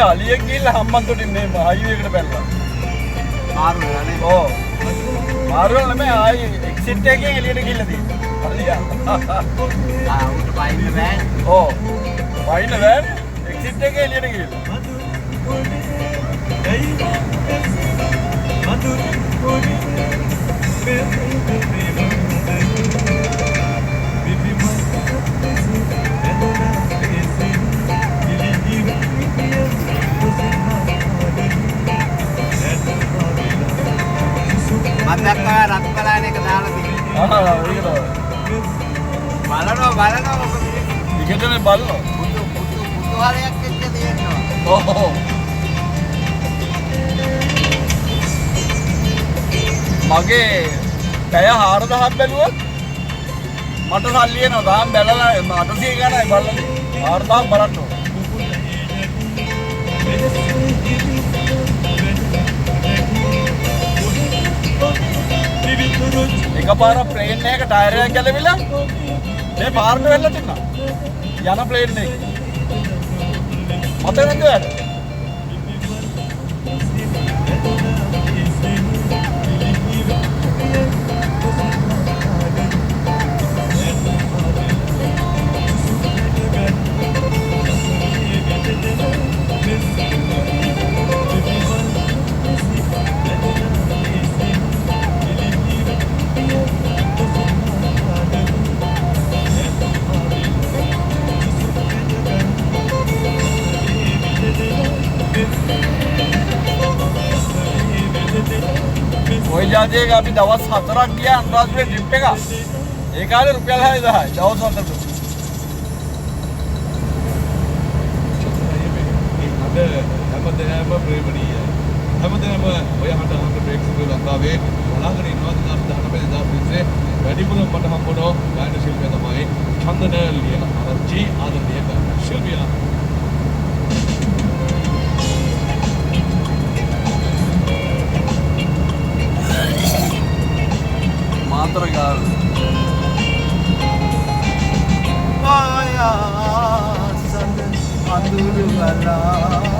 අලියෙක් ගිහිල්ලා හම්බන්තොටින් මේ හයිවේ එකට පැනලා. මාරු වෙලානේ. ඔව්. මාරු වෙලා නෙමෙයි ආයි එක්සිට් එකකින් එළියට ගිහිල්ලා තියෙන්නේ. අලියා. උට පයින්න බෑ. ඔව්. වයින්න වෑන් එක්සිට් එකේ එළියට ගිහිල්ලා. මන්දක්කා රත් බලන එක දාලා තියෙනවා. ඒක තමයි. බලනවා ඔබ විකටනේ බලනවා. පුතුහලයක් එක්ක තියෙනවා. ඔව්. මගේ පැය 4000ක් බැලුවොත් මට සල්ලි එනවා. දාම් බැලලා 800 ගණයි බලන්නේ. 4000ක් බලන්න ඕන. එකපාරක් ප්ලේන් එකක ටයර් එකක් ගැලවිලා මේ පාරට වෙලා තින්නා. යන ප්ලේන් එක. මතකද වැඩ? ඔය ජාතියක අපි දවස් 4ක් ගියා අනුරාධපුරේ ට්‍රිප් එක. ඒ කාලේ රුපියල් 6000යි දවස් 4කට. හැමදේම ප්‍රේමණීයයි. හැමදේම ඔය හඬ ප්‍රේක්ෂක ලංකාවේ බලාගෙන ඉන්නවා 2019 වැඩිපුරම මට හම්බුණෝ ගායන ශිල්පියා තමයි චන්දන ලියන ආරච්චි ආදරණීය ශිල්පියා. මාතරගාල් මායා සඳ අඳුරු ගලා